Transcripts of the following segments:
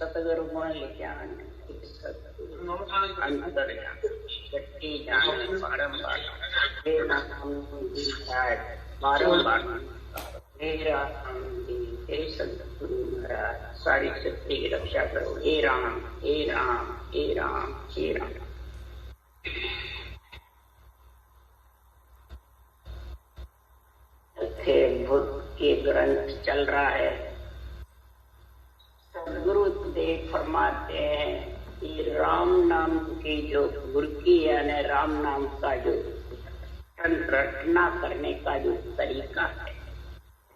सतगुरु गुण लिख्यान अंतर शक्ति जान बारंबार हे नाम दीक्षाय बारंबार हे राम हे सतगुरु महाराज सारी शक्ति की रक्षा करो। हे राम हे राम हे राम हे राम। बुद्ध के ग्रंथ चल रहा है। सदगुरुदेव फरमाते हैं कि राम नाम की जो गुरकी यानी राम नाम का जो रटना करने का जो तरीका है,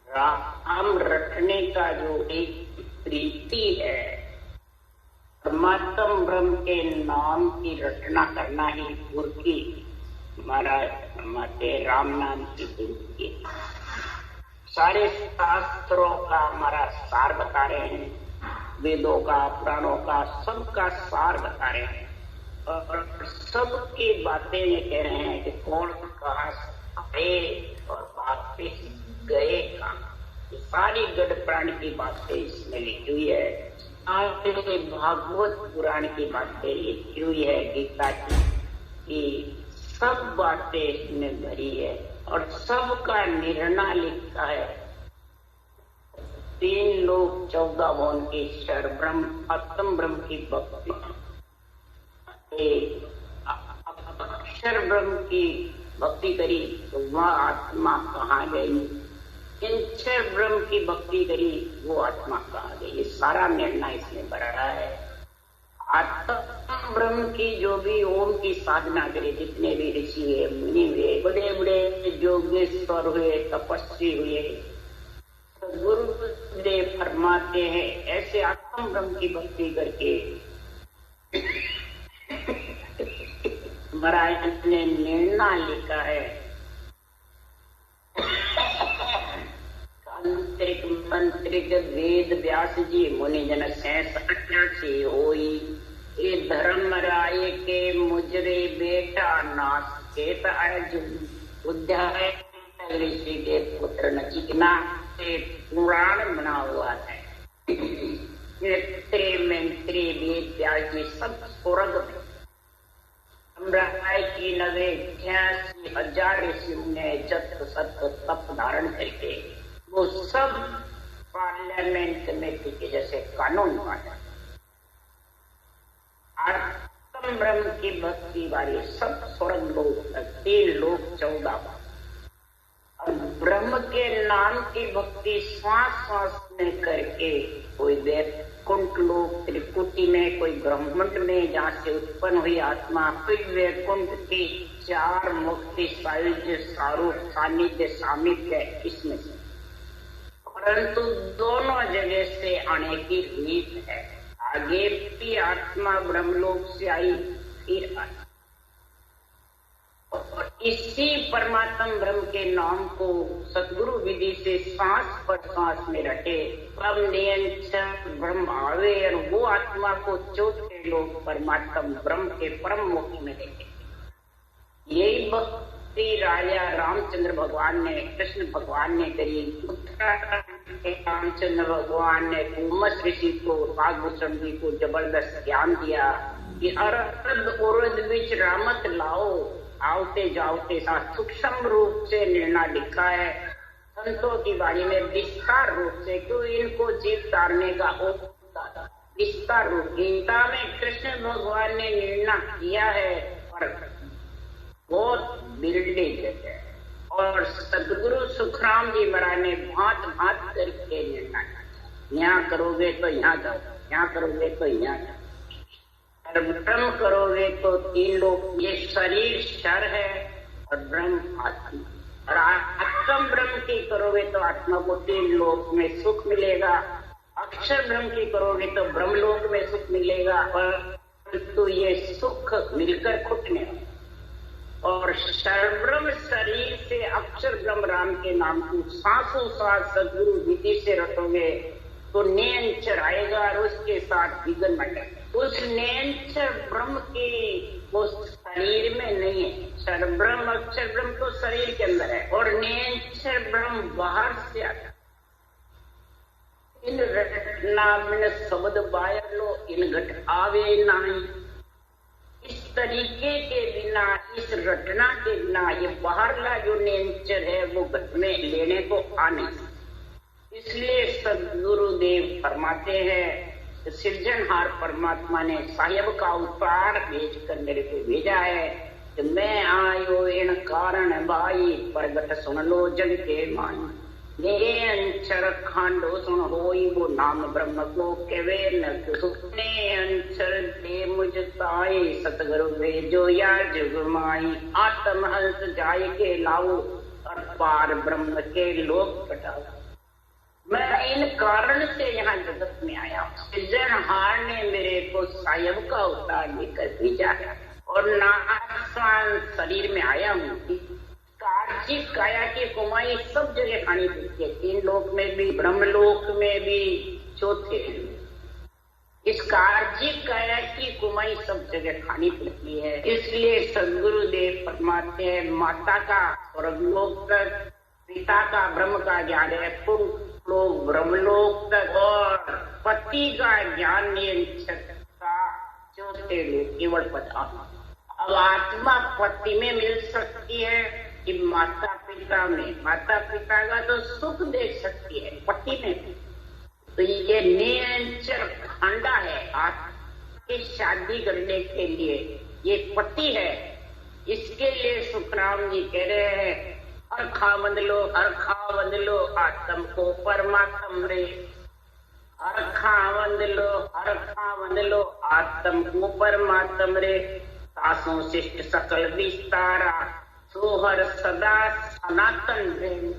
राम रटने का जो एक प्रीति है, परमात्म ब्रह्म के नाम की रटना करना ही गुरकी महाराज माते राम नाम की गुरकी। सारे शास्त्रों का हमारा सार बता रहे हैं, वेदों का पुराणों का सबका सार बता रहे हैं और सबकी बातें ये कह रहे हैं कि कौन कहाँ आए और वापिस गए कहाँ। सारी गढ़ पुराण की बातें इसमें लिखी हुई है, सारे भागवत पुराण की बातें लिखी हुई है, गीता की सब बातें इसमें भरी है और सबका निर्णय लिखा है। 3 लोग 14 भुवन के ईश्वर ब्रह्म आत्म ब्रह्म की भक्ति, अक्षर ब्रह्म की भक्ति करी तो वह आत्मा कहाँ गई, इंचर ब्रह्म की भक्ति करी वो आत्मा कहाँ गई। ये सारा निर्णय इसमें भरा है। आत्म ब्रह्म की जो भी ओम की साधना करे, जितने भी ऋषि हुए मुनि हुए, बड़े बड़े योगेश्वर हुए, तपस्वी हुए, गुरुदेव फरमाते हैं ऐसे आत्म ब्रह्म की भक्ति करके महाराज ने निर्णय लिखा है। तांत्रिक मंत्रिक वेद व्यास जी मुनि जन सहस 88 होई, ये धर्म राय के मुजरे बेटा नास केत अर्जुन उद्याय ऋषि के पुत्र नचिकेता से पुराण बना हुआ है। मंत्री वेद व्यास जी सब स्वर्ग में, की नवे 86,000 ऋषियों ने जप सत्य तप धारण करके वो सब पार्लियामेंट कमेटी के जैसे कानून बना। आत्म ब्रह्म की भक्ति वाले सब स्वर्ग लोग 3 लोग 14 और ब्रह्म के नाम की भक्ति श्वास श्वास में करके कोई वैकुंठ लोक त्रिकुटी में, कोई ब्रह्मांड में जहाँ से उत्पन्न हुई आत्मा, कोई वैकुंठ की 4 मुक्ति सायुज्य सारूप सानिध्य सामिप्य इसमें से, परंतु दोनों जगह से आने की रीत है। आगे भी आत्मा ब्रह्मलोक से आई फिर आई और इसी परमात्म ब्रह्म के नाम को सतगुरु विधि से सांस पर सांस में रटे, तब नियंत्रण ब्रह्म आवे और वो आत्मा को चौथे लोग परमात्म ब्रह्म के परम मुक्ति में देखे। यही भक्ति राजा रामचंद्र भगवान ने, कृष्ण भगवान ने करी। रामचंद्र भगवान ने उमस ऋषि को, नागभूषण जी को जबरदस्त ज्ञान दिया कि अरद उरद बीच रामत लाओ, आवते जाओते साथ सूक्ष्म रूप से निर्णय लिखा है संतों की वाणी में विस्तार रूप से, क्यों इनको जीव तारने का विस्तार रूप। गीता में कृष्ण भगवान ने निर्णय किया है और बहुत बिल्डिंग है और सदगुरु सुखराम जी महाराज ने भांत भांत करके निर्णय किया। यहाँ करोगे तो यहाँ जाओ, यहाँ करोगे तो यहाँ जाओ, ब्रह्म करोगे तो 3 लोग, ये शरीर शर है और ब्रह्म आत्मा, और आत्म ब्रह्म की करोगे तो आत्मा को 3 लोक में सुख मिलेगा, अक्षर ब्रह्म की करोगे तो ब्रह्म लोक में सुख मिलेगा, परंतु ये सुख मिलकर खुटने और सर्वब्रह्म शरीर से अक्षर ब्रह्म राम के नाम को सांसों साथ सदगुरु विधि से रटोगे तो नेंचर आएगा और उसके साथ विघन मटेगा। उस नेंचर ब्रह्म के वो शरीर में नहीं है, सर्वब्रह्म अक्षर ब्रह्म तो शरीर के अंदर है और नेंचर ब्रह्म बाहर से आता है। इन रटना बिन शब्द बायलो इन घट आवे नहीं। इस तरीके के बिना, इस रटना के बिना ये बाहरला जो नेचर है वो घट में लेने को आ नहीं। इसलिए सदगुरुदेव फरमाते हैं, सृजनहार परमात्मा ने साहेब का अवतार भेजकर मेरे को भेजा है कि मैं आयो इन कारण भाई प्रगट सुन लो जग के मान। मेरे अंचर खांडो सुन होई वो नाम ब्रह्म को केवे न सुने अंचर दे मुझ ताए सतगुरु भेजो या जग माई। आत्म हंस जाय के लाओ और पार ब्रह्म के लोक पटाओ। मैं इन कारण से यहाँ जगत में आया हूँ। सृजनहार ने मेरे को साहेब का अवतार लेकर भेजा है और नासान शरीर में आया हूँ। कार्जिक काया की कमाई सब जगह खानी पड़ती है, तीन लोक में भी, ब्रह्मलोक में भी, चौथे। इस कार्जिक काया की कमाई सब जगह खानी पड़ती है। इसलिए सदगुरुदेव फरमाते हैं, माता का स्वर्गलोक तक, पिता का ब्रह्म का ज्ञान है पुरुष लोग ब्रह्मलोक तक, और पति का ज्ञान चौथे लोग केवल पता। अब आत्मा पति में मिल सकती है कि माता पिता में? माता पिता का तो सुख देख सकती है, पति में। तो ये नियंचर खंडा है आपकी शादी करने के लिए, ये पति है। इसके लिए सुखराम जी कह रहे हैं, हर खा बंदलो, हर खा बंदलो आत्म को परमात्म रे। हर खा बंदलो, हर खा बंदलो आत्म को परमात्म रे। सासों शिष्ट सकल विस्तारा सोहर सदा सनातन प्रेम।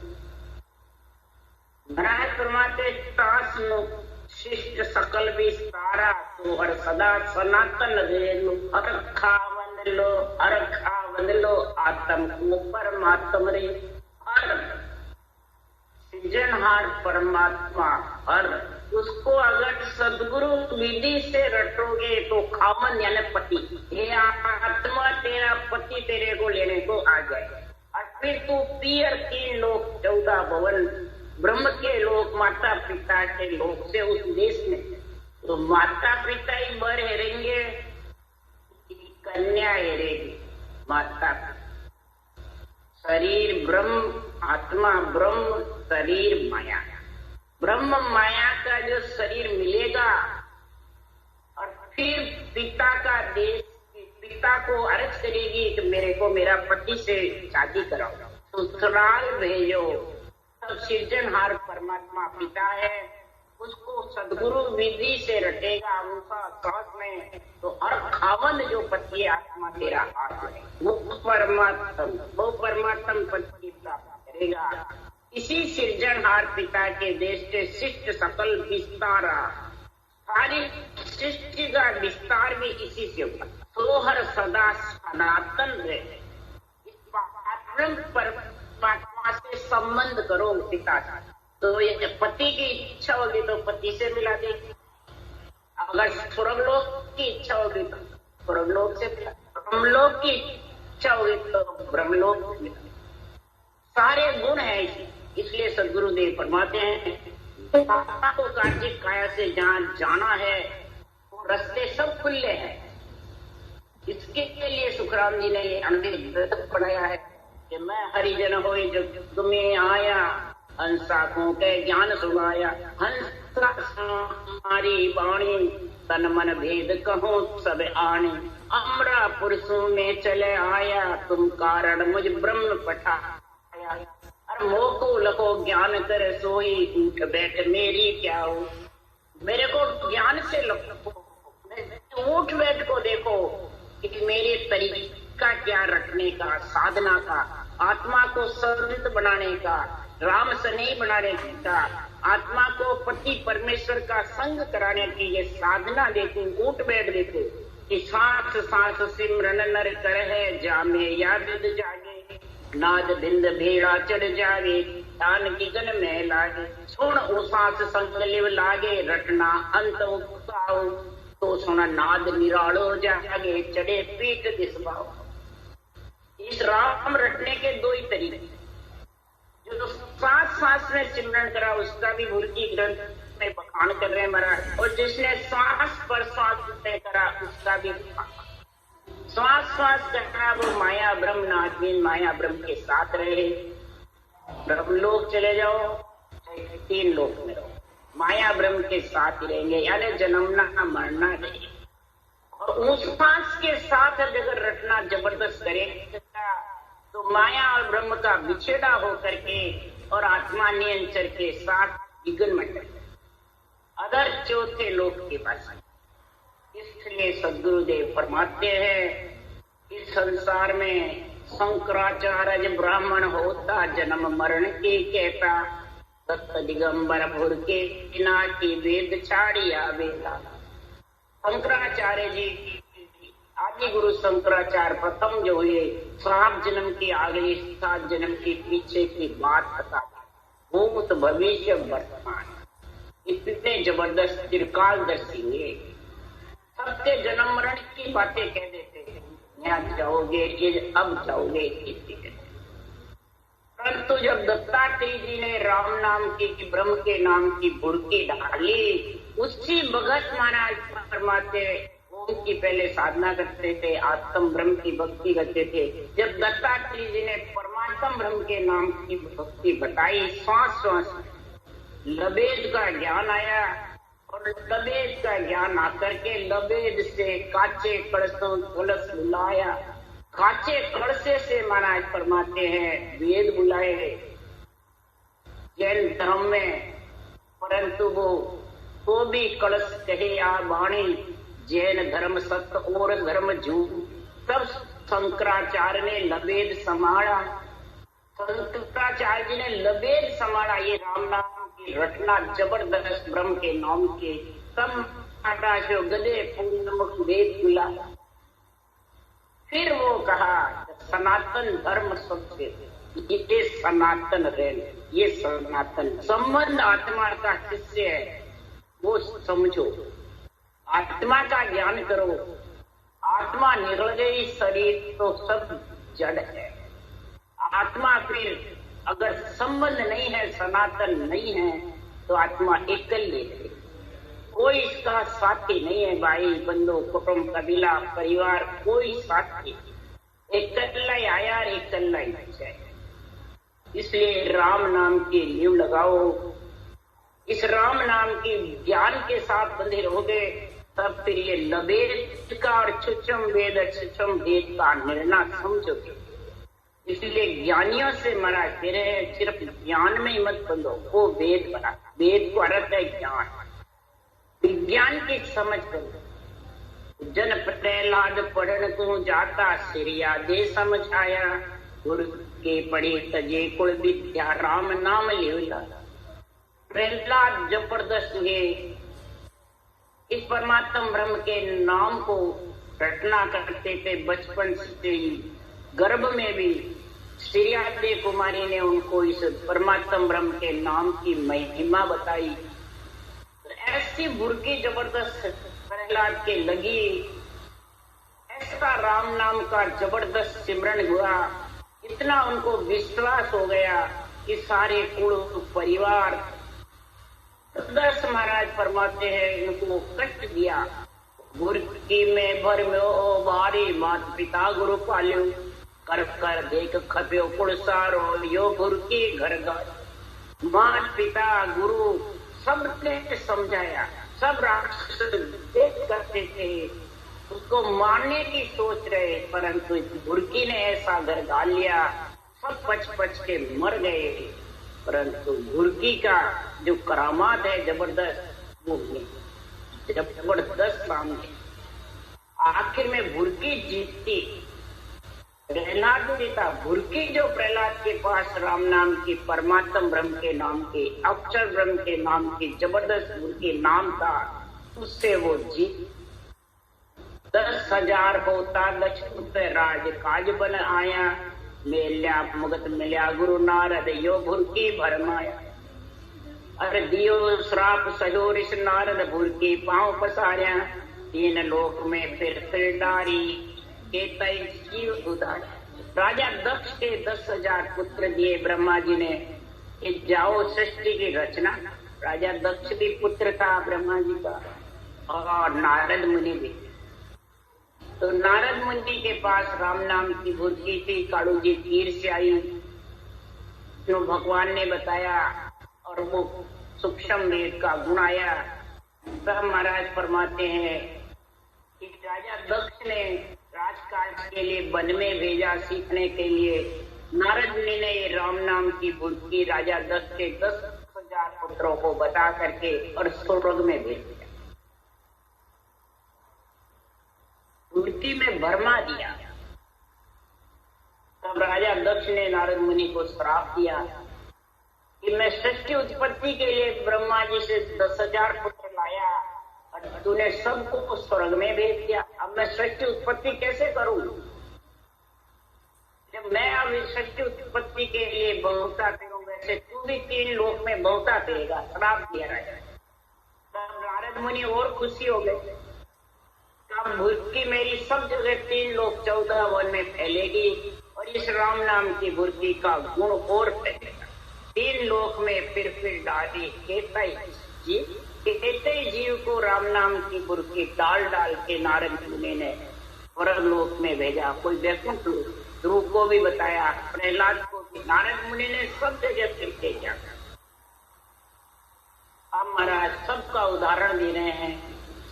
महाराज फरमाते, तासनु शिष्ट सकल विस्तारा सोहर सदा सनातन रेणु। हर खा बंदलो, हर खा बंदलो आत्म को परमात्म रे। हर सृजनहार परमात्मा, हर उसको अगर सदगुरु विधि से रटोगे तो खामन यानी पति, ये आत्मा तेरा पति तेरे को लेने को आ जाए। और फिर तू पीर 3 लोक 14 भवन ब्रह्म के लोक, माता पिता के लोक से उस देश में, तो माता पिता ही बर हेरेंगे, कन्या हेरेगी। माता शरीर ब्रह्म, आत्मा ब्रह्म, शरीर माया। ब्रह्म माया का जो शरीर मिलेगा और फिर पिता का देश, पिता को अर्ज करेगी कि मेरे को मेरा पति से शादी कराओ, ससुराल भेजो। तब सृजनहार परमात्मा पिता है, उसको सदगुरु विधि से रटेगा उनका साथ में, तो हर खावंद जो पति आत्मा तेरा हाथ है, वो परमात्म पति प्राप्त करेगा। इसी सृजनहार पिता के देश से शिष्ट सकल विस्तारा, सारी सृष्टि का विस्तार भी इसी से होगा। सोहर सदा सनातन रहे। इस परमात्मा से संबंध करो पिता का, तो ये पति की इच्छा होगी तो पति से मिला देगी। अगर स्वर्गलोक की इच्छा होगी तो स्वर्गलोक से मिला, ब्रह्मलोक की इच्छा होगी तो ब्रह्मलोक से मिला। सारे गुण है। इसलिए सदगुरुदेव फरमाते हैं, आपको कार्तिक काया से जहाँ जाना है वो रास्ते सब खुले हैं। इसके लिए सुखराम जी ने ये अंतिम पढ़ाया है कि मैं हरिजन होई जग में आया, हंसा को के ज्ञान सुनाया। हंसा हमारी वाणी, तन मन भेद कहो सब आनी। अमरा पुरुषों में चले आया, तुम कारण मुझ ब्रह्म पठाया। मोह को लखो ज्ञान कर सोई, उठ बैठ मेरी क्या हो। मेरे को ज्ञान से लखो, उठ बैठ को देखो कि मेरे तरीका क्या रखने का, साधना का, आत्मा को संत बनाने का, राम सनेही बनाने का, आत्मा को पति परमेश्वर का संग कराने की ये साधना देखो। उठ बैठ देखो कि सांस सांस सिमरन नर कर है, जामे याद जागे। नाद बिंद भेड़ा चढ़ जावे, तान की गन में लागे। सुन ओ सांस संकलिव लागे, रटना अंत उताओ। तो सुना नाद निरालो जागे, चढ़े पीठ दिसबाओ। इस राम रटने के 2 ही तरीके, जो सांस सांस में सिमरन करा उसका भी मूर्ति ग्रंथ उसमें बखान कर रहे हैं महाराज। और जिसने श्वास पर श्वास तय करा उसका भी श्वास श्वास करना, वो माया ब्रह्म नाथीन माया ब्रह्म के साथ रहे। ब्रह्मलोक चले जाओ, 3 लोक में रहो, माया ब्रह्म के साथ ही रहेंगे, यानी जन्मना मरना नहीं। और उस श्वास के साथ अगर रटना जबरदस्त करेगा तो माया और ब्रह्म का विछेड़ा होकर के और आत्मा नियंत्रण के साथ विघ्न मंडल अदर चौथे लोक के पास। इसलिए सदगुरुदेव फरमाते हैं इस संसार में शंकराचार्य ब्राह्मण होता जन्म मरण के कहता, दत्त दिगंबर भुर के बिना की वेद छाड़िया वेदा। शंकराचार्य जी आदि गुरु शंकराचार्य प्रथम जो हुए 7 जन्म की आगे 7 जन्म के पीछे की बात बता, भूत भविष्य वर्तमान इतने जबरदस्त चिरकालदर्शी हुए। सबसे जन्म मरण की बातें कह देते हैं, यहाँ जाओगे ये अब जाओगे इतनी। परंतु जब दत्तात्रेय जी ने राम नाम की ब्रह्म के नाम की बुड़की डाली, उसी भगत महाराज फरमाते ओम की पहले साधना करते थे, आत्म ब्रह्म की भक्ति करते थे। जब दत्तात्रेय जी ने परमात्म ब्रह्म के नाम की भक्ति बताई, श्वास श्वास लबेद का ज्ञान आया। और लबेद का ज्ञान आकर के लबेद से काचे कड़सों कलश बुलाया, काचे कड़से से महाराज फरमाते हैं वेद बुलाए जैन धर्म में। परंतु वो भी कलश कहे या वाणी, जैन धर्म सत्य और धर्म झूठ। तब शंकराचार्य ने लबेद संभाला, शंकराचार्य जी ने लबेद संभाला ये राम नाम की रटना जबरदस्त ब्रह्म के नाम के। तब आकाशो गदे पूर्णमुख वेद बुला। फिर वो कहा सनातन धर्म सबसे, ये सनातन रेल, ये सनातन संबंध आत्मा का किससे है वो समझो, आत्मा का ज्ञान करो। आत्मा निर्लय, शरीर तो सब जड़ है। आत्मा फिर अगर संबंध नहीं है, सनातन नहीं है, तो आत्मा एकल है, कोई इसका साथी नहीं है। भाई बंधु कुटुंब कबीला परिवार कोई साथी, एकल्ला आया एकल्ला ही है। इसलिए राम नाम की नींव लगाओ, इस राम नाम के ज्ञान के साथ बंधे रहोगे, तब फिर ये लबेद का और छुचम वेद छुचम वेद का निर्णय समझोगे। इसलिए ज्ञानियों से महाराज तेरे सिर्फ ज्ञान में ही मत बंधो, वो वेद बना। वेद को अर्थ है ज्ञान, विज्ञान की समझ करो। जन प्रहलाद पढ़न को जाता, सिरिया दे समझ आया, गुरु के पढ़े तजे कुल विद्या राम नाम लिया। प्रहलाद जबरदस्त हुए, इस परमात्म ब्रह्म के नाम को रटना करते थे बचपन से ही। गर्भ में भी श्रीयादे कुमारी ने उनको इस परमात्म ब्रह्म के नाम की महिमा बताई। ऐसी बुर्की जबरदस्त प्रहलाद के लगी, ऐसा राम नाम का जबरदस्त सिमरन हुआ, इतना उनको विश्वास हो गया कि सारे कुल परिवार। दस महाराज फरमाते हैं इनको कष्ट दिया, बुर्की में भर में ओ बारी मात पिता गुरु पाल्यो, कर कर देख खप्यो कुल सारो यो बुर्की घर गाय। मात पिता गुरु सबने समझाया, सब राक्षस देख करते थे, उसको मारने की सोच रहे, परंतु इस बुर्की ने ऐसा घर गाल लिया, सब पच पच के मर गए। परंतु बुर्की का जो करामात है जबरदस्त, वो जबरदस्त सामने आखिर में बुर्की जीतती। प्रहलाद जीता, बुर्की जो प्रहलाद के पास राम नाम की परमात्म ब्रह्म के नाम के अक्षर ब्रह्म के नाम की जबरदस्त बुर्की नाम था, उससे वो जीत। 10,000 होता लक्ष्मण राज काज बन आया, मेल्या मुगत मिल्या गुरु नारद यो बुर्की भरमाया। अरे दियो श्राप सहो ऋष नारद बुर्की पांव पसार्या, 3 लोक में फिर डारी के तय जीव उदार। राजा दक्ष के 10,000 पुत्र दिए ब्रह्मा जी ने कि जाओ सृष्टि की रचना, राजा दक्ष भी पुत्र था ब्रह्मा जी का, और नारद मुनि भी। तो नारद मुनि के पास राम नाम की बुद्धि थी। कालू जी तीर से आई, जो भगवान ने बताया, और वो सूक्ष्म वेद का गुण आया। तब महाराज फरमाते हैं कि राजा दक्ष ने राजकाज के लिए वन में भेजा सीखने के लिए। नारद मुनि ने ये राम नाम की बुद्धि राजा दक्ष के 10,000 पुत्रों को बता करके और स्वर्ग में भेज दिया। बुद्धि में भरमा दिया। तब राजा दक्ष ने नारद मुनि को श्राप दिया कि मैं सृष्टि उत्पत्ति के लिए ब्रह्मा जी से 10,000 पुत्र लाया और तूने सबको स्वर्ग में भेज दिया। अब मैं सृष्टि उत्पत्ति कैसे करूं? जब मैं अब सृष्टि उत्पत्ति के लिए बहुता फिरूं, वैसे तू भी 3 लोक में बहुता फिरेगा। श्राप दिया राजा। तब नारद मुनि और खुशी हो गए। तब बुद्धि मेरी सब जगह 3 लोक 14 वन में फैलेगी और इस राम नाम की बुद्धि का गुण और फैलेगा। 3 लोक में फिर डाली कहते जीव को राम नाम की बुद्धि डाल डाल के नारद मुनि ने परलोक में भेजा। कोई वैकुंठ ध्रुव को भी बताया, प्रहलाद को भी। नारद मुनि ने सब जगह फिर के किया। अब महाराज सबका उदाहरण दे रहे हैं,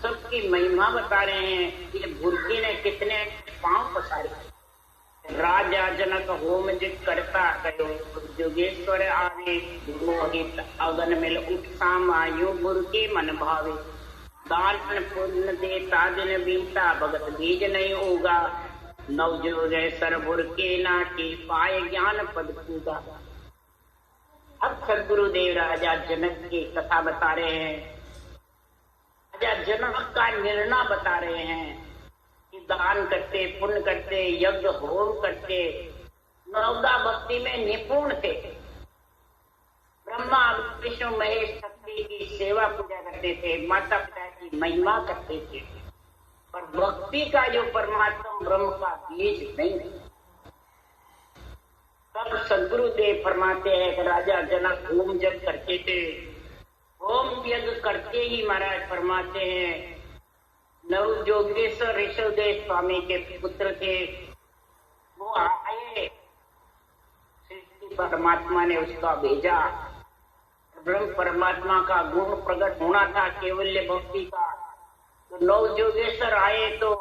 सबकी महिमा बता रहे हैं कि बुद्धि ने कितने पांव पसारे। राजा जनक होम जित करता करो, जोगेश्वर आवे मोहित अगन मिल उत्साह आयु बुद्धि मन भावे। दान पुण्य देता दिन बीता, भगत बीज नहीं होगा। नवजोगेश्वर बुर के नाटी पाए ज्ञान पद पूगा। अब सदगुरुदेव राजा जनक की कथा बता रहे हैं। राजा जनक का निर्णय बता रहे हैं कि दान करते, पुण्य करते, यज्ञ होम करते, नवदा भक्ति में निपुण थे। ब्रह्मा विष्णु महेश शक्ति की सेवा पूजा करते थे, माता पिता की महिमा करते थे, पर भक्ति का जो परमात्मा ब्रह्म का बीज नहीं। तब सदगुरुदेव फरमाते हैं कि राजा जनक होम यज्ञ करते थे। होम यज्ञ करते ही महाराज फरमाते हैं नवजोगेश्वर ऋषभदेव स्वामी के पुत्र थे। वो आए, परमात्मा ने उसका भेजा। ब्रह्म परमात्मा का गुण प्रकट होना था, केवल्य भक्ति का। तो नवजोगेश्वर आए तो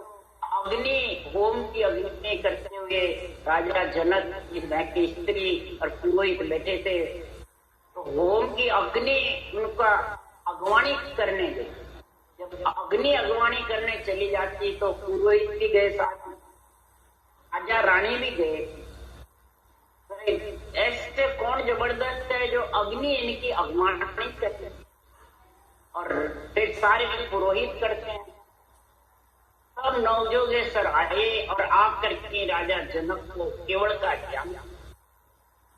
अग्नि, होम की अग्नि करते हुए राजा जनक की स्त्री और पुरोहित बैठे थे। तो होम की अग्नि उनका अगवानी करने गई। जब अग्नि अगवानी करने चली जाती तो पुरोहित भी गए साथ में, राजा रानी भी गए। तो ऐसे कौन जबरदस्त है जो अग्नि इनकी अगवानी करते और फिर सारे पुरोहित करते हैं। तब नवजोगेश्वर आए और आकर के राजा जनक को केवल का ज्ञान,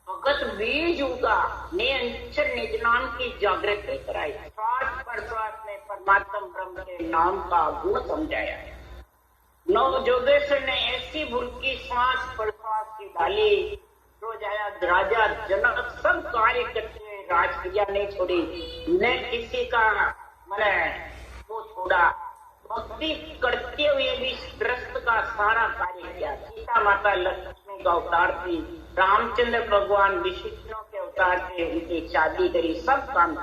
भगत बीज उगा, ने अंचर निज नाम की जागृति कराई। श्वास प्रश्वास में परमात्मा ब्रह्म के नाम का गुण समझाया। नवजोगेश्वर ने ऐसी भूलकी श्वास प्रश्वास की डाली, रोज आया राजा जनक सब कार्य करते हुए राजक्रिया नहीं छोड़ी, न किसी का मैंने वो छोड़ा। भक्ति करते हुए भी ग्रस्त का सारा कार्य किया। सीता माता लक्ष्मी का अवतार थी, रामचंद्र भगवान विष्णु के अवतार थे, उनकी शादी करी, सब काम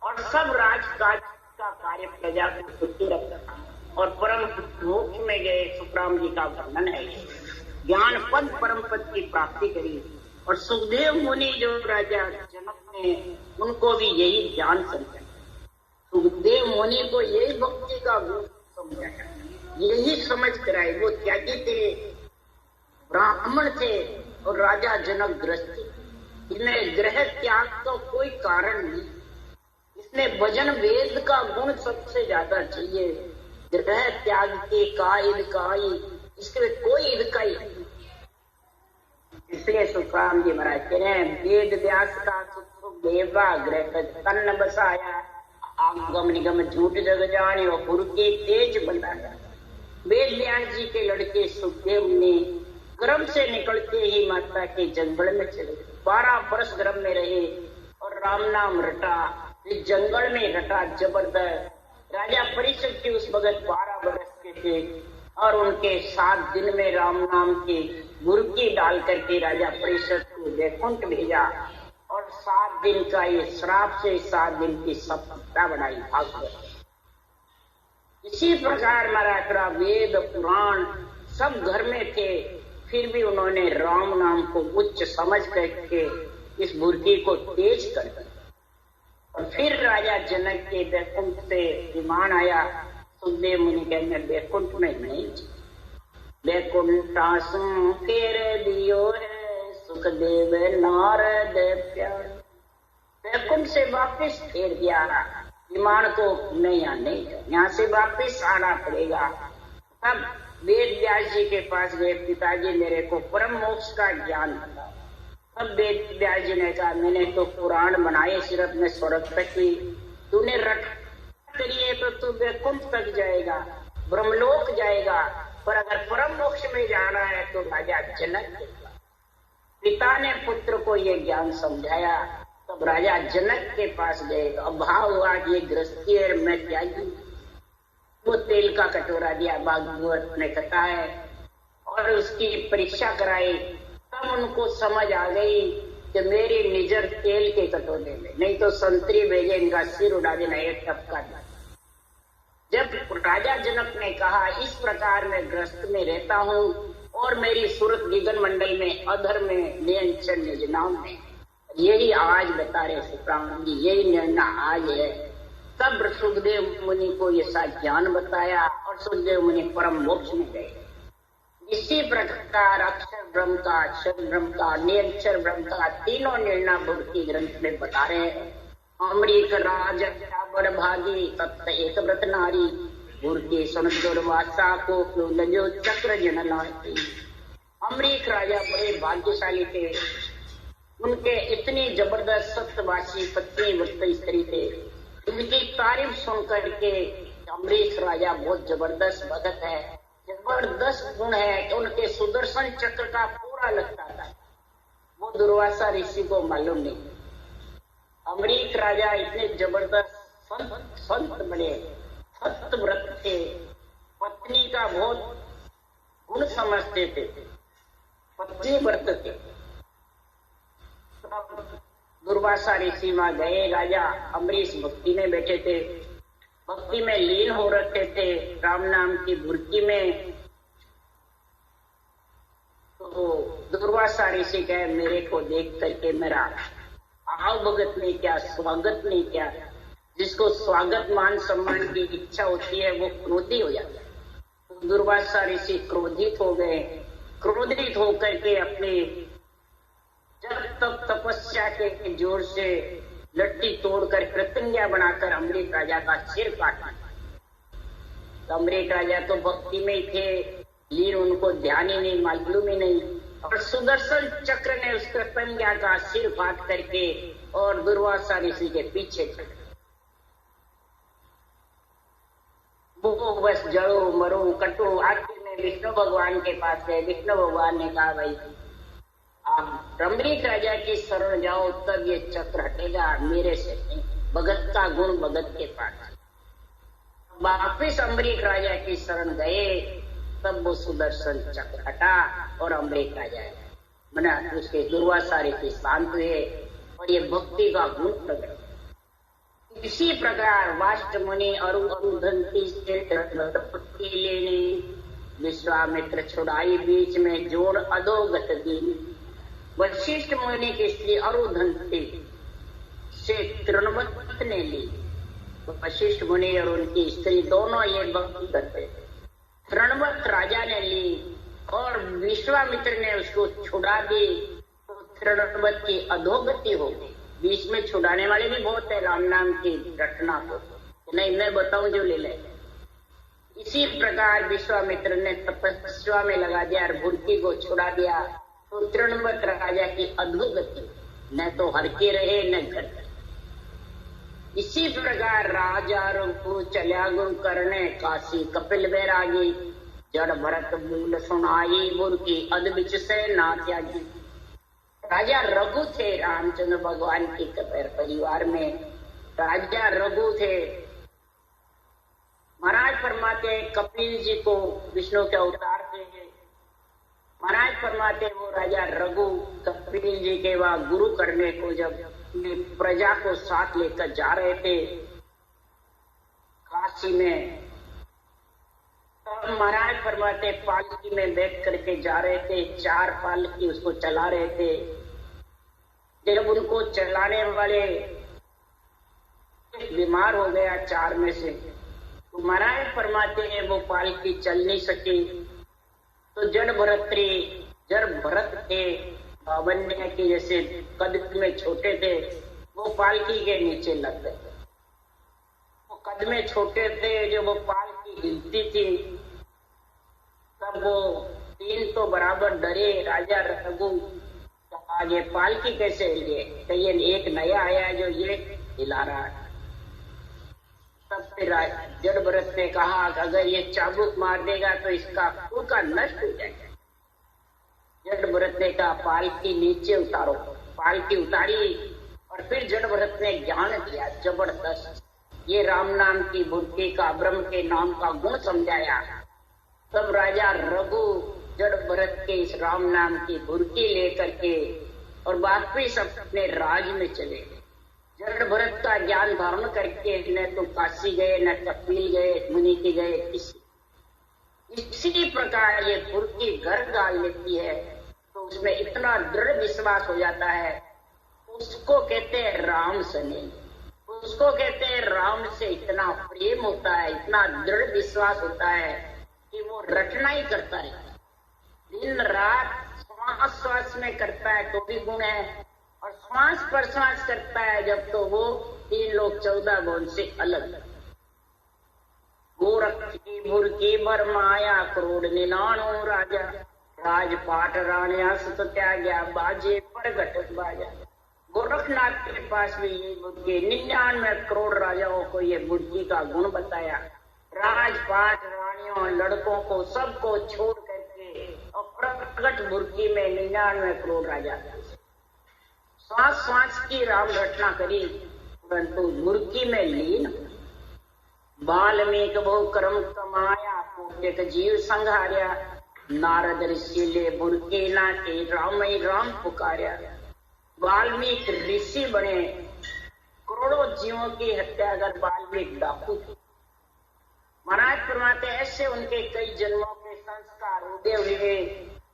और सब राजकाज का कार्य प्रजा को सुखी रखा और परम मोक्ष में गए। सुखराम जी का वर्णन है। ज्ञान पद परम पद की प्राप्ति करी और सुखदेव मुनि जो राजा जनक ने, उनको भी यही ज्ञान समझा। सुखदेव मुनि को यही भक्ति का गुण समझाया, यही समझ कराए। वो त्यागी थे, ब्राह्मण थे और राजा जनक गृहस्थी। इन्हें ग्रह त्याग का कोई कारण नहीं। इसमें भजन वेद का गुण सबसे ज्यादा चाहिए। ग्रह त्याग के का इदकाई, इसके कोई इदकाई नहीं। इसलिए सुखराम जी महाराज कह रहे हैं वेद व्यास का सुख देवा ग्रह तन बसाया, आगम निगम झूठ जग जाने और गुरु के तेज बनाया। वेद व्यास जी के लड़के सुखदेव ने गर्भ से निकलते ही माता के जंगल में चले, 12 वर्ष गर्भ में रहे और राम नाम रटा, इस जंगल में रटा जबरदस्त। राजा परीक्षित के उस वक्त 12 वर्ष के थे और उनके 7 दिन में राम नाम की गुरकी डाल करके राजा परीक्षित को वैकुंठ भेजा और 7 दिन का ये श्राप से 7 दिन की सफलता बनाई भागवत। इसी प्रकार महाराज वेद पुराण सब घर में थे, फिर भी उन्होंने राम नाम को उच्च समझ करके इस बुर्की को तेज कर दिया। और फिर राजा जनक के वैकुंठ से विमान आया। सुखदेव मुनि कहने वैकुंठ में नहीं, वैकुंठासु फेर दियो है सुखदेव नारद प्यार। वैकुंठ से वापिस फेर दिया विमान को, नहीं, यहाँ से वापिस आना पड़ेगा। तब वेद व्यास जी के पास गए, पिताजी मेरे को परम मोक्ष का ज्ञान बताओ। तब वेद व्यास जी ने कहा मैंने तो पुराण बनाए सिर्फ में स्वर्ग तक ही, तूने रट करिए तो तू वैकुंठ तक जाएगा, ब्रह्मलोक जाएगा, पर अगर परम मोक्ष में जाना है तो राजा जनक के पास। पिता ने पुत्र को ये ज्ञान समझाया, तब राजा जनक के पास गए। अब भाव हुआ ये गृहस्थी है, मैं त्यागी। वो तेल का कटोरा दिया, भागवत ने कथा है, और उसकी परीक्षा कराई। तब उनको समझ आ गई कि मेरी निजर तेल के कटोरे में, नहीं तो संतरी भेजे इनका सिर उड़ा देना, एक टपका दिया। जब राजा जनक ने कहा इस प्रकार मैं ग्रस्त में रहता हूँ और मेरी सूरत दिगन मंडल में अधर में नियंत्रण निज नाम में, यही आज बता रहे सुप्राण जी, यही निर्णय आज है। तब सुखदेव मुनि को ये सा ज्ञान बताया और सुखदेव मुनि परम मोक्ष में गए। इसी प्रकार अक्षर ब्रह्म का, अक्षर ब्रह्म का, निरक्षर ब्रह्म का तीनों निर्णय बुर्की ग्रंथ में बता रहे हैं। अमरीक राज भागी तत्त एक व्रत नारी, बुर्की सुन दुर्वासा को लजो चक्र जननाती। अमरीक राजा बड़े भाग्यशाली थे, उनके इतनी जबरदस्त सत्यवासी पत्नी व्रत स्त्री थे। उनकी तारीफ सुन करके अमरीश राजा बहुत जबरदस्त भगत है, जबरदस्त गुण है कि उनके सुदर्शन चक्र का पूरा लगता था, वो दुर्वासा ऋषि को मालूम नहीं। अमरीक राजा इतने जबरदस्त संत बने, सत्यव्रत थे, पत्नी का बहुत गुण समझते थे, पत्नी व्रत थे। दुर्वासा ऋषि वहां गए, राजा अमरीश भक्ति में बैठे थे, भक्ति में लीन हो रखे थे राम नाम की बुर्की में। तो दुर्वासा ऋषि कहे मेरे को देख करके मेरा आव भगत नहीं क्या, स्वागत नहीं क्या। जिसको स्वागत मान सम्मान की इच्छा होती है वो क्रोधी हो जाता है। तो दुर्वासा ऋषि क्रोधित हो गए, क्रोधित होकर के अपने जब तक तपस्या के जोर से लट्टी तोड़कर कृतज्ञा बनाकर अमरीक राजा का सिर काटा। तो अमरीक राजा तो भक्ति में ही थे, लीन, उनको ध्यान ही नहीं, मालूम ही नहीं, और सुदर्शन चक्र ने उस कृतज्ञा का सिर काट करके और दुर्वासा ऋषि के पीछे चले। वो बस जड़ो मरो कटो, आखिर में विष्णु भगवान के पास गए। विष्णु भगवान ने कहा भाई आप अमरीक राजा की शरण जाओ तब ये चक्र हटेगा, मेरे से नहीं। भगत का गुण भगत के पास। वापिस अमरीक राजा की शरण गए, तब वो सुदर्शन चक्र हटा और अमरीक राजा बना, उसके दुर्वासा ऋषि शांत हुए और ये भक्ति का गुण प्रकट। इसी प्रकार वाष्ट मुनि अरुधंती से लेने विश्वामित्र छुड़ाई, बीच में जोड़ अधोगत दी। वशिष्ठ मुनि की स्त्री अरुधंती से तृणवत ने ली। वशिष्ठ मुनि और उनकी स्त्री दोनों ये भक्ति करते थे। तृणवत राजा ने ली और विश्वामित्र ने उसको छुड़ा दी, तो तृणवत की अधोगति हो गई। बीच में छुड़ाने वाले भी बहुत है राम नाम की घटना को, नहीं मैं बताऊं जो ले ले। इसी प्रकार विश्वामित्र ने तपस्या में लगा दिया और बुर्की को छुड़ा दिया, तो तृणवत राजा की अधोगति, न तो हर के रहे न घट। इसी प्रकार राजा को चल्या गुण करने काशी कपिल बैरागी, जड़ भरत मूल सुनाई बुर्की अध बिच से ना त्यागी। राजा रघु थे रामचंद्र भगवान के परिवार में, राजा रघु थे। महाराज फरमाते कपिल जी को विष्णु के अवतार थे। महाराज फरमाते वो राजा रघु कपिल जी के वहां गुरु करने को जब प्रजा को साथ लेकर जा रहे थे काशी में, तब महाराज फरमाते पालकी में बैठ करके जा रहे थे, 4 पालकी उसको चला रहे थे। जब उनको चलाने वाले बीमार हो गया 4 में से, तो महाराज फरमाते हैं वो पालकी चल नहीं सकी, तो जड़ भरत थे बावन्य के जैसे कद में छोटे थे, वो पालकी के नीचे लग गए। वो कद में छोटे थे, जो वो पालकी हिलती थी, तब वो 3 तो बराबर डरे। राजा रघु आगे पालकी कैसे हिल गए, कहीं एक नया आया है जो ये हिला रहा है। तब फिर जड़ भरत ने कहा अगर ये चाबुक मार देगा तो इसका कुल का नष्ट हो जाएगा। जड़ भरत ने कहा पालकी नीचे उतारो। पालकी उतारी और फिर जड़ भरत ने ज्ञान दिया जबरदस्त, ये राम नाम की बुद्धि का, ब्रह्म के नाम का गुण समझाया। तब राजा रघु जड़ भरत के इस राम नाम की बुर्की लेकर के और वापिस अपने राज में चले गए। जड़ भरत का ज्ञान धारण करके न तो काशी गए, न कपिल गए, मुनि के गए, इसी प्रकार ये बुर्की घर डाल लेती है तो उसमें इतना दृढ़ विश्वास हो जाता है, उसको कहते हैं राम सने। उसको कहते हैं राम से इतना प्रेम होता है, इतना दृढ़ विश्वास होता है कि वो रटना ही करता है, दिन रात श्वास श्वास में करता है तो भी गुण है, और श्वास पर श्वास करता है जब तो वो 3 लोग 14 गुण से अलग। गोरख की बुर्की बर माया करोड़ 99 राजा, राजपाट राणिया सुत त्याग्या बाजे पर घटक बाजा। गोरखनाथ के पास भी ये बुर्की 99 करोड़ राजाओं को ये बुर्की का गुण बताया। राजपाट रानियों लड़कों को सबको छोड़ करके और प्रकट बुर्की में 99 करोड़ राजा, श्वास श्वास की राम घटना करी, परंतु बुर्की में लीन। वाल्मीकि बहु कर्म कमाया, कोटिक जीव संघार्या, नारद ऋषि ले बुर्की नाटे, राम ही राम पुकार्या। वाल्मीकि ऋषि बने, करोड़ों जीवों की हत्या कर वाल्मीकि डाकू थे। महाराज फरमाते ऐसे उनके कई जन्मों के संस्कार उदय हुए।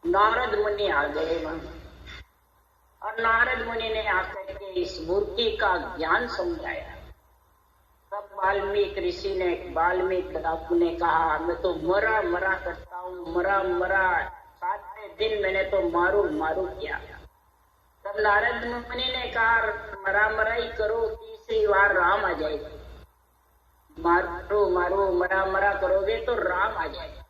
नारद मुनि आ गए वहां, और नारद मुनि ने आकर के इस बुर्की का ज्ञान समझाया। तब वाल्मीकि ऋषि ने, वाल्मीकि डाकू ने कहा मैं तो मरा मरा करता हूँ, मरा मरा, 7वें दिन मैंने तो मारू मारू किया। तब नारद मुनि ने कहा मरा मरा ही करो, 3री बार राम आ जाएगा। मारो मारो मरा मरा करोगे तो राम आ जाएगा।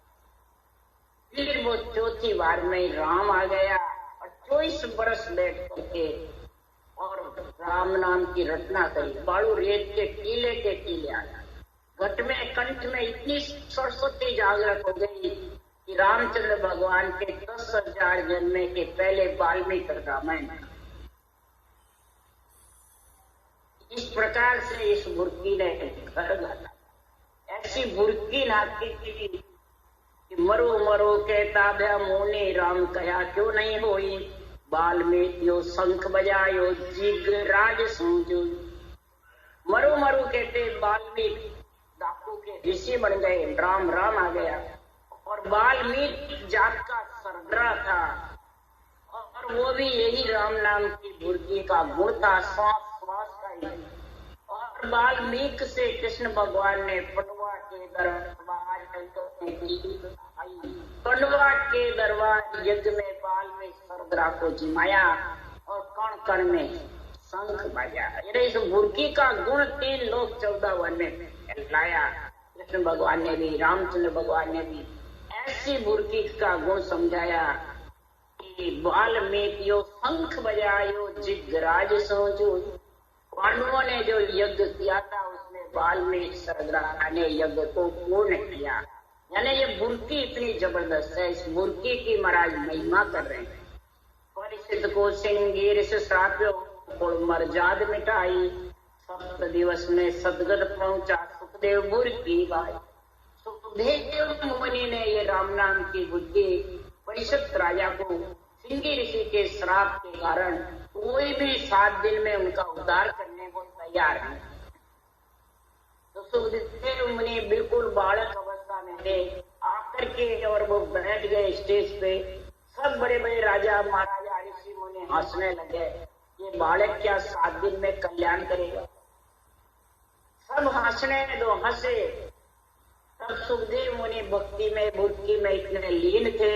फिर वो 4थी बार में राम आ गया, 24 बरस बैठ करके और राम नाम की रचना करी। बालू रेत के टीले आया, घट में कंठ में इतनी सरस्वती जागृत हो गई कि रामचंद्र भगवान के 10,000 जन्मे के पहले वाल्मीकि रामायण। इस प्रकार से इस बुर्की ने घर गाला। ऐसी बुर्की नाती थी कि मरो मरो कहता भया मोने, राम कहा क्यों नहीं होई, वाल्मीकि शंख बजायो जिग राज सूझो। मरो मरो कहते वाल्मीकि डाकू के ऋषि बन गए, राम राम आ गया। और वाल्मीकि जात का सरदार था, और वो भी यही राम नाम की बुर्की का गुण था, श्वास श्वास का ही। और वाल्मीकि से कृष्ण भगवान ने पंडवा के दरबार यज्ञ में वाल्मीकि सरदार को जिमाया और कण कण में शंख बजा। इस बुर्की का गुण 3 लोग 14 वन में लाया। कृष्ण भगवान ने भी, रामचंद्र भगवान ने भी ऐसी बुर्की का गुण समझाया कि वाल्मीकि शंख बजायो जिगराज सोचो। पांडवों ने जो यज्ञ किया था उसमें वाल्मीकि सरदार ने यज्ञ को पूर्ण किया। यानी ये बुर्की इतनी जबरदस्त है, इस बुर्की की महाराज महिमा कर रहे हैं। और इस परीक्षित को श्रृंगेर से श्राप्यो और मर्याद मिटाई। 7 दिवस में सदगत पहुंचा सुखदेव बुर की बाई। सुखदेव मुनि ने ये राम नाम की बुद्धि परीक्षित राजा को श्रृंगी ऋषि के श्राप के कारण कोई भी 7 दिन में उनका उद्धार करने को तैयार है। तो सुखदेव मुनि बिल्कुल बालक अवस्था में थे आकर के, और वो बैठ गए स्टेज पे। सब बड़े बड़े राजा महाराजा ऋषि मुनि हंसने लगे, ये बालक क्या 7 दिन में कल्याण करेगा। सब हंसने दो, हंसे। तब सुखदेव मुनि भक्ति में बुद्धि में इतने लीन थे,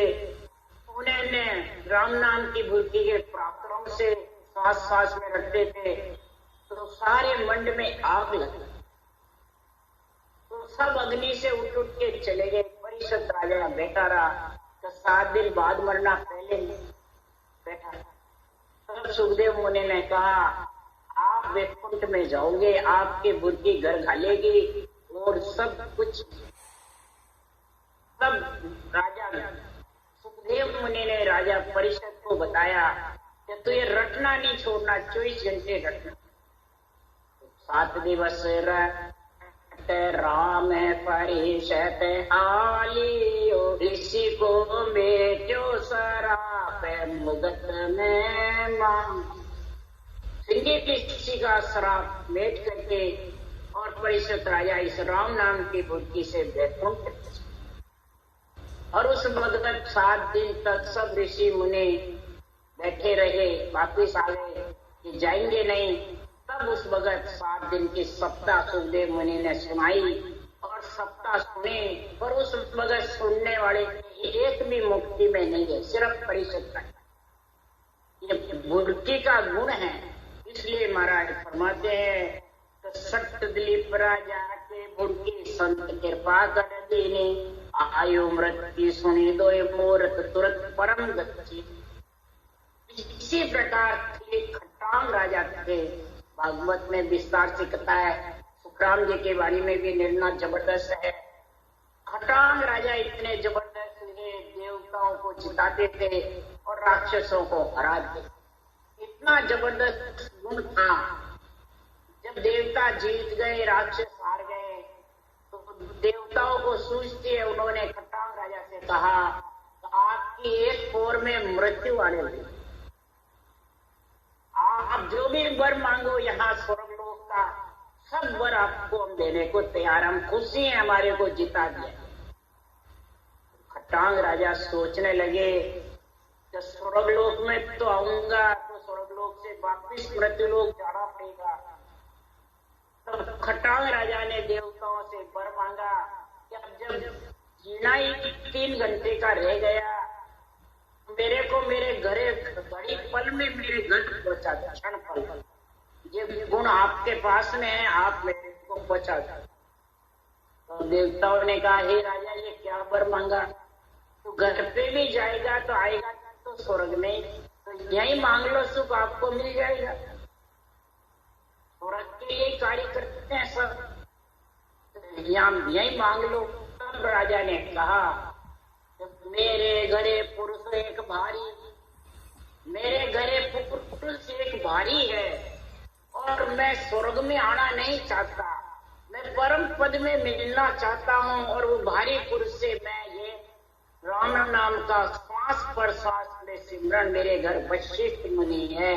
उन्होंने राम नाम की बुद्धि के प्रातरों से सांस सांस में रखते थे तो सारे मंड में आग लगी। तो सब अग्नि से उठ उठ के चले गए। परीक्षित राजा बैठा रहा, तो 7 दिन बाद मरना पहले बैठा। तब सुखदेव मुनि ने कहा, आप वैकुंठ में जाओगे, आपकी बुद्धि घर घालेगी और सब कुछ। सब राजा सुखदेव मुनि ने राजा परीक्षित को बताया कि तो ये रटना नहीं छोड़ना, 24 घंटे रटना। 7 दिवस राम परिषद आलियो, ऋषि को बेटो सराप मुगत में मां। श्रृंगी ऋषि का श्राप मेट करके और परीक्षित राजा इस राम नाम की बुद्धि से बैकुंठ। और उस भगवत 7 दिन तक सब ऋषि मुनि बैठे रहे, वापिस आ गए कि जाएंगे नहीं। तब उस भगत 7 दिन की सप्ताह सुखदेव मुनि ने सुनाई, और सप्ताह सुने, पर उस भगत सुनने वाले एक भी मुक्ति में नहीं है, सिर्फ परीक्षित का। ये बुद्धि का गुण है। इसलिए महाराज फरमाते हैं तो सत्य दिलीप राजा के बुद्धि संत कृपा कर देने, आयु मृत्यु सुनी दो मूर्त तुरंत परम गति। इसी प्रकार खट्टांग राजा थे, भागवत में विस्तार से कथा है। सुखराम जी के बारे में भी निर्णय जबरदस्त है। खट्टांग राजा इतने जबरदस्त थे, देवताओं को जिताते थे और राक्षसों को हराते। इतना जबरदस्त गुण था। जब देवता जीत गए, राक्षस हार गए, तो देवताओं को सूझते उन्होंने खट्टांग राजा से कहा, आपकी एक पोर में मृत्यु आने वाली, आप जो भी वर मांगो यहाँ स्वर्गलोक का, सब वर आपको हम देने को तैयार, हम खुशी हैं हमारे को जिता दिया। खट्टांग राजा सोचने लगे कि स्वर्गलोक में तो आऊंगा तो स्वर्गलोक से वापिस मृत्युलोक जाना पड़ेगा। तब खट्टांग राजा ने देवताओं से वर मांगा कि अब जब जीना ही 3 घंटे का रह गया, मेरे को मेरे घरे बड़ी पल में मेरे घर पहुंचा दो, क्षण पल। ये गुण आपके पास में है, आप मेरे को पहुंचा दो। तो देवताओं ने कहा, हे राजा ये क्या वर मांगा, तो घर पे भी जाएगा तो आएगा तो स्वर्ग में, तो यही मांग लो, सुख आपको मिल जाएगा। स्वर्ग के लिए कार्य करते हैं सब, तो यही मांग लो। तब राजा ने कहा, मेरे घरे पुरुष एक भारी, मेरे घरे पुरुष एक भारी है, और मैं स्वर्ग में आना नहीं चाहता, मैं परम पद में मिलना चाहता हूँ। और वो भारी पुरुष से मैं ये राम नाम का श्वास पर श्वास में सिमरन मेरे घर वशिष्ठ मुनि है,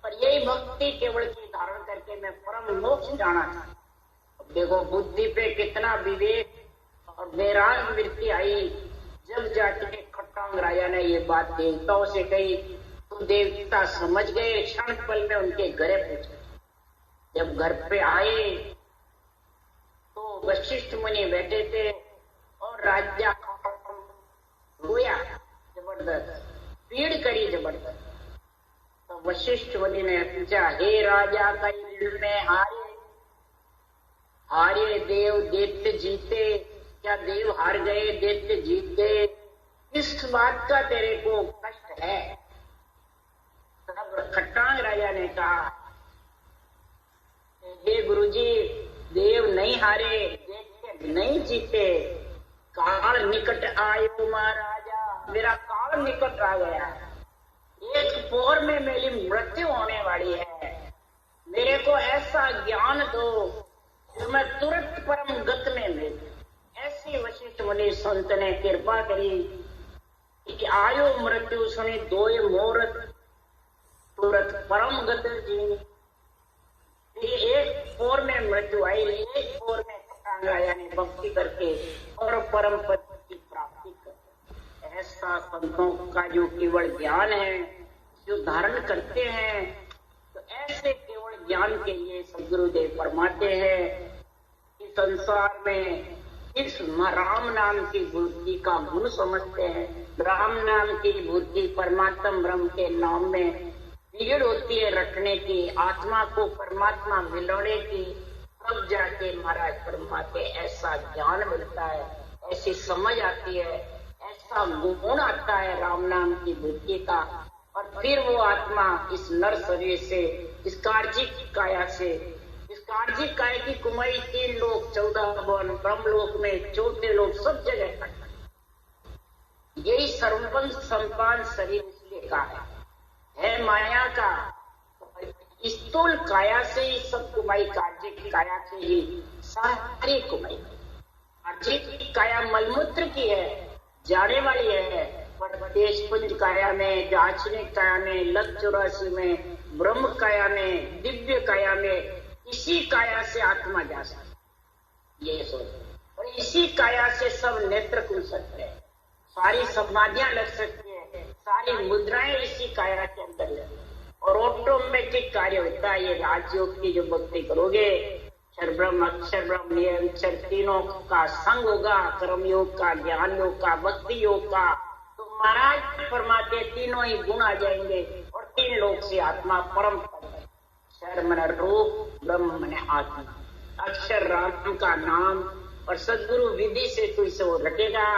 और यही भक्ति केवल की धारण करके मैं परम मोक्ष जाना चाहता। देखो बुद्धि पे कितना विवेक और वैराग वृत्ति आई। जब जाके खट्टांग राजा ने ये बात देवताओं से कही तो देवता समझ गए, क्षण पल में उनके घरे पहुंचे। जब घर पे आए तो वशिष्ठ मुनि बैठे थे और राजा रोया जबरदस्त, पीड़ करी जबरदस्त। तो वशिष्ठ मुनि ने पूछा, हे राजा कई युद्ध में हारे देव दैत्य जीते, क्या देव हार गए दैत्य जीत गए, किस बात का तेरे को कष्ट है। तब खट्टांग राजा ने कहा, हे गुरुजी देव नहीं हारे दैत्य नहीं जीते, काल निकट आयो महाराजा, मेरा काल निकट आ गया। एक पोर में मेरी मृत्यु होने वाली है, मेरे को ऐसा ज्ञान दो जो मैं तुरंत परम गत में मिल। ऐसी वशिष्ठ मुनि संत ने कृपा करी कि आयो मृत्यु सुनी दोय मोरत तुरंत परम गत जी। एक पोर में मृत्यु आई, एक पोर में यानी भक्ति करके और परम पद की प्राप्ति कर। ऐसा संतों का जो केवल ज्ञान है जो धारण करते हैं, तो ऐसे केवल ज्ञान के लिए सदगुरुदेव फरमाते हैं कि संसार में इस राम नाम की बुद्धि का गुण समझते हैं। राम नाम की बुद्धि परमात्मा ब्रह्म के नाम में भीड़ होती है रखने की, आत्मा को परमात्मा मिलाने की, तब जाके महाराज फरमाते ऐसा ज्ञान मिलता है, ऐसी समझ आती है, ऐसा गुण आता है राम नाम की बुद्धि का। और फिर वो आत्मा इस नर शरीर से, इस कार्जिक काया से, इस कार्जिक काया की कुमाई 3 लोक 14 भुवन ब्रह्मलोक में 14 लोक सब जगह यही सर्वबंध संपान शरीर इसलिए का है माया का। स्थूल काया से ही सब कुमाई, कार्जिक काया से ही सारी कुमाई। कार्जिक काया मलमूत्र की है, जाने वाली है, पर देशपुंज काया में, दार्शनिक काया में, लक्ष्य 84 में, ब्रह्म काया में, दिव्य काया में, इसी काया से आत्मा जा सकती, ये सोच। और इसी काया से सब नेत्र खुल सकते हैं, सारी समाधियां लग सकती है, सारी मुद्राएं इसी काया के अंदर लगी और ऑटोमेटिक कार्य होता है। ये राजयोग की जो भक्ति करोगे, अक्षर ब्रह्म, अक्षर ब्रह्म, निरंतर तीनों का संग होगा, कर्म योग का, ज्ञान योग का, भक्ति योग का, तो महाराज फरमाते तीनों ही गुण आ जाएंगे और 3 लोक से आत्मा परम पद है। अक्षर मन रूप, ब्रह्म मन आत्मा। अक्षर राम का नाम और सदगुरु विधि से तू इसे वो रटेगा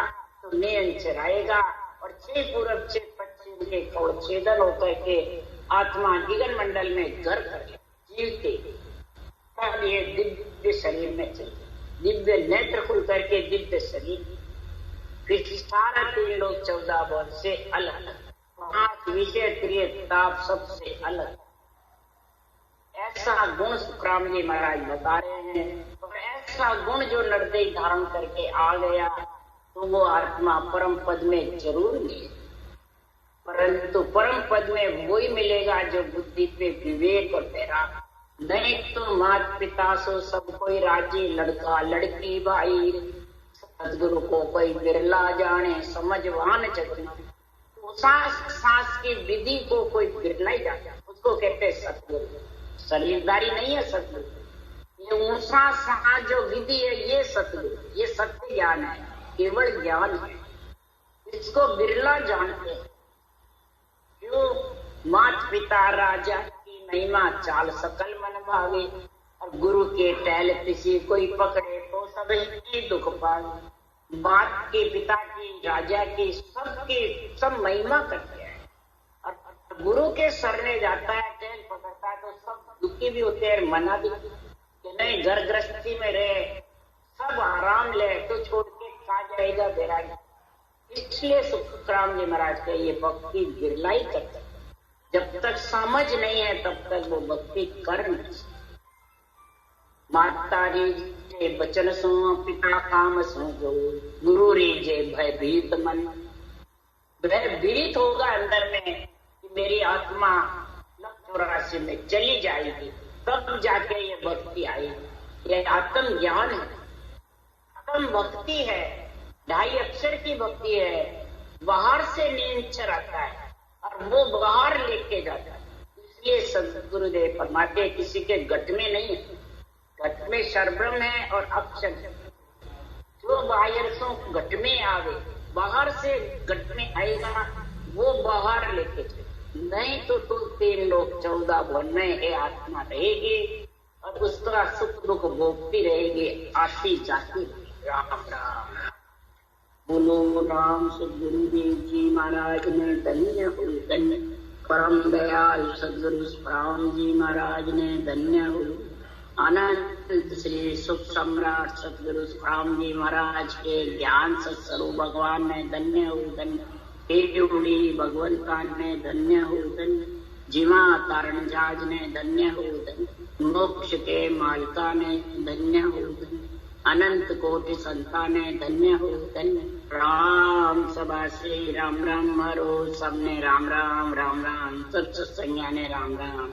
तो निरंतर आएगा और 6 पूरब 6 पश्चिम के कौड़ छेदन होकर के आत्मा दिगन मंडल में घर कर जीवते, तब ये दिव्य शरीर में चलते, दिव्य नेत्र खुल करके दिव्य शरीर, फिर सारा 3 लोग 14 भुवन से अलग, 5 विषय क्रिय ताप सबसे अलग। ऐसा गुण सुखराम जी महाराज बता रहे हैं। और ऐसा गुण जो नरदेह धारण करके आ गया तो वो आत्मा परम पद में जरूर मिले, परंतु परम पद में वही मिलेगा जो बुद्धि पे विवेक और पैरा। नहीं तो माता पिता सो सब कोई राजी, लड़का लड़की भाई, सदगुरु को कोई बिरला जाने, समझवान जगना। तो सांस की विधि को कोई बिरला ही जाता, उसको कहते हैं सतगुरु। शरीरदारी नहीं है सतगुरु, ये ऊंचा सांस जो विधि है ये सतगुरु, ये सत्य ज्ञान है, केवल ज्ञान है, इसको बिरला जानते हैं। क्यों? मात पिता राजा की महिमा चाल सकल मन भावे, और गुरु के टहल किसी कोई पकड़े तो सब ही दुख पावे। बात के पिता की, राजा की, सबकी सब महिमा करते हैं, और गुरु के सरने जाता है, टहल पकड़ता है तो सब दुखी भी होते हैं, मना भी कि नहीं घर गृहस्थी में रहे, सब आराम ले, तो छोड़ के कहा जाएगा बैरागी। इसलिए सुखराम जी महाराज का ये भक्ति बिरला ही करते, जब तक समझ नहीं है तब तक वो भक्ति कर नहीं सकते। माता री जे बचन सो, पिता काम सो जो, गुरु री जे भयभीत मन। भयभीत होगा अंदर में कि मेरी आत्मा 84 में चली जाएगी, तब जाके ये भक्ति आएगी। ये आत्म ज्ञान है, आत्म भक्ति है, 2.5 अक्षर की भक्ति है। बाहर से निरंतर आता है और वो बाहर लेके जाता है। इसलिए सदगुरुदेव फरमाते किसी के घट में नहीं है, घट में सर्वब्रह्म है और अक्षर। जो बाहर से घट में आवे, बाहर से घट में आएगा, वो बाहर लेके चले, नहीं तो 3 लोक 14 भुवन में ये आत्मा रहेगी और उसका सुख दुख भोगती रहेगी, आती जाती। राम राम। बोलो राम सदगुरुदेव जी महाराज ने धन्य हो, धन्य परम दयाल सदगुरु राम जी महाराज ने धन्य हो। अनंत श्री सुख सम्राट सदगुरु राम जी महाराज के ज्ञान सत्स्वरूप भगवान ने धन्य हो, धन्य। हे जोडी भगवंताने धन्य हो धन्य, जीवा तारण जहाज ने धन्य हो धन्य, मोक्ष के मालिका ने धन्य हो धन्य, अनंत कोटि संताने धन्य हो धन्य। राम सभा से राम राम हरो, सबने राम राम राम राम, सब सत्संगिया ने राम राम।